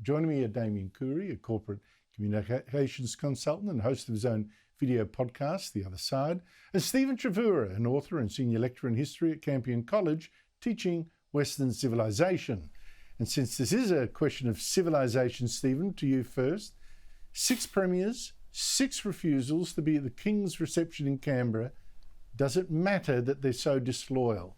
Joining me are Damien Coorey, a corporate communications consultant and host of his own video podcast, The Other Side, and Stephen Chavura, an author and senior lecturer in history at Campion College, teaching Western civilization. And since this is a question of civilization, Stephen, to you first, 6 premiers, 6 refusals to be at the King's reception in Canberra. Does it matter that they're so disloyal?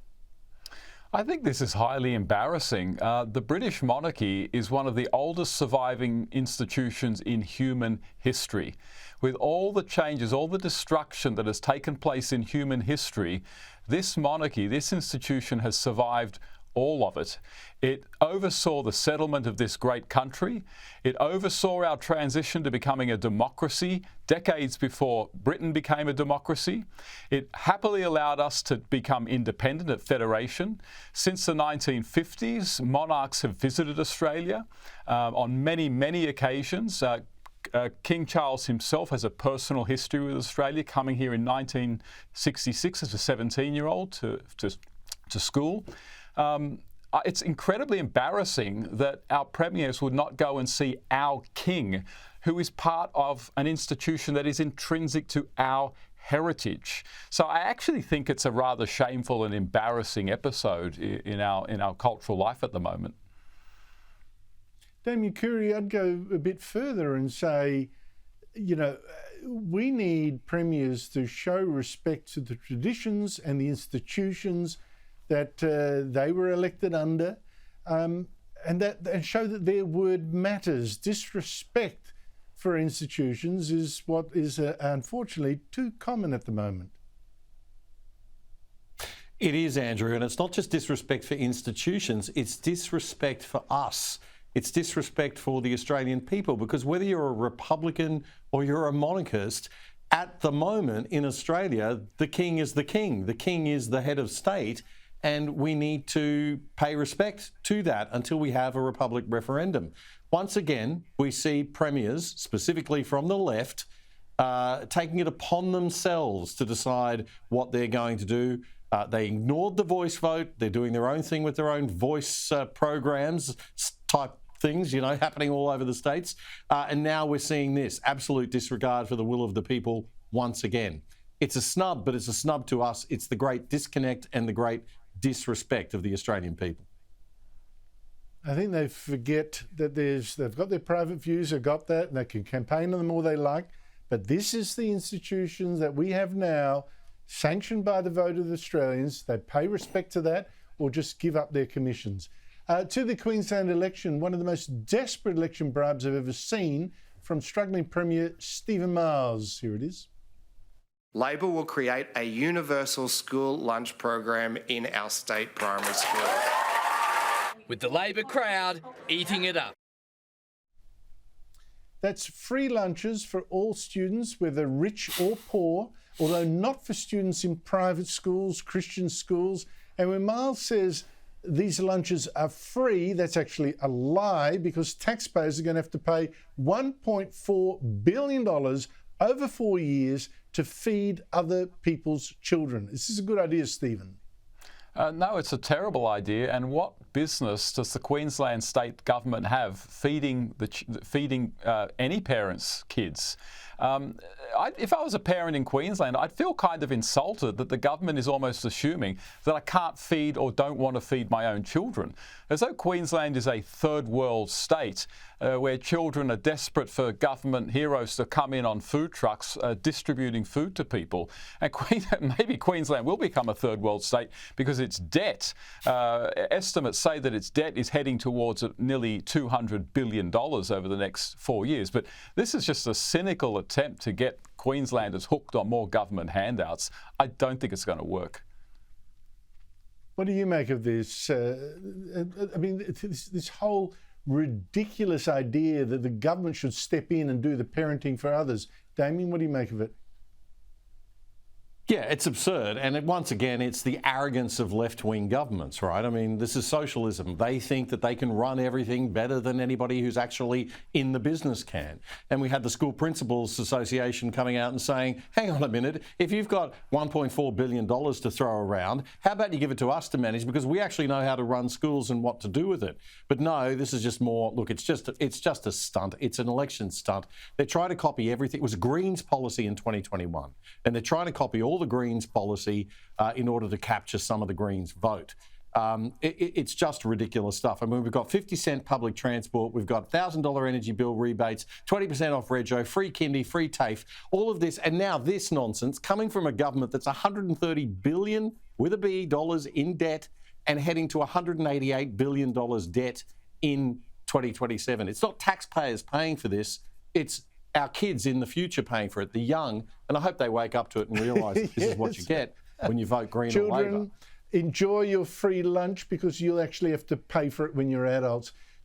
I think this is highly embarrassing. The British Monarchy is one of the oldest surviving institutions in human history. With all the changes, all the destruction that has taken place in human history, this monarchy, this institution has survived all of it. It oversaw the settlement of this great country. It oversaw our transition to becoming a democracy decades before Britain became a democracy. It happily allowed us to become independent at federation. Since the 1950s, monarchs have visited Australia on many, many occasions. King Charles himself has a personal history with Australia, coming here in 1966 as a 17-year-old to school. It's incredibly embarrassing that our premiers would not go and see our king, who is part of an institution that is intrinsic to our heritage. So I actually think it's a rather shameful and embarrassing episode in our cultural life at the moment. Damien Coorey, I'd go a bit further and say, we need premiers to show respect to the traditions and the institutions that they were elected under, and show that their word matters. Disrespect for institutions is what is unfortunately too common at the moment. It is, Andrew, and it's not just disrespect for institutions, it's disrespect for us. It's disrespect for the Australian people, because whether you're a Republican or you're a monarchist, at the moment in Australia, the king is the king. The king is the head of state. And we need to pay respect to that until we have a republic referendum. Once again, we see premiers, specifically from the left, taking it upon themselves to decide what they're going to do. They ignored the voice vote. They're doing their own thing with their own voice programs type things, happening all over the states. And now we're seeing this absolute disregard for the will of the people once again. It's a snub, but it's a snub to us. It's the great disconnect and the great disrespect of the Australian people. I think they forget that they've got their private views, they've got that, and they can campaign on them all they like, but this is the institution that we have now, sanctioned by the vote of the Australians. They pay respect to that or just give up their commissions. To the Queensland election, one of the most desperate election bribes I've ever seen from struggling Premier Steven Miles. Here it is. Labor will create a universal school lunch program in our state primary schools. With the Labor crowd eating it up. That's free lunches for all students, whether rich or poor, although not for students in private schools, Christian schools. And when Miles says these lunches are free, that's actually a lie, because taxpayers are going to have to pay $1.4 billion over 4 years to feed other people's children. Is this a good idea, Stephen? No, it's a terrible idea. And what business does the Queensland state government have feeding any parent's kids? If I was a parent in Queensland, I'd feel kind of insulted that the government is almost assuming that I can't feed or don't want to feed my own children. As though Queensland is a third world state where children are desperate for government heroes to come in on food trucks distributing food to people. And maybe Queensland will become a third world state because its debt, estimates say that its debt is heading towards nearly $200 billion over the next 4 years. But this is just a cynical attempt to get Queenslanders hooked on more government handouts. I don't think it's going to work. What do you make of this? This whole ridiculous idea that the government should step in and do the parenting for others. Damien, what do you make of it? Yeah, it's absurd. And once again, it's the arrogance of left-wing governments, right? I mean, this is socialism. They think that they can run everything better than anybody who's actually in the business can. And we had the School Principals Association coming out and saying, hang on a minute, if you've got $1.4 billion to throw around, how about you give it to us to manage, because we actually know how to run schools and what to do with it. But no, this is just more, look, it's just a stunt. It's an election stunt. They're trying to copy everything. It was Greens policy in 2021. And they're trying to copy all the Greens policy in order to capture some of the Greens vote. It's just ridiculous stuff. I mean, we've got 50-cent public transport, we've got $1,000 energy bill rebates, 20% off rego, free kindy, free TAFE, all of this, and now this nonsense coming from a government that's $130 billion with a B dollars in debt and heading to $188 billion debt in 2027. It's not taxpayers paying for this, it's our kids in the future paying for it, the young, and I hope they wake up to it and realise that this is what you get when you vote Green or Labor. Enjoy your free lunch, because you'll actually have to pay for it when you're adults.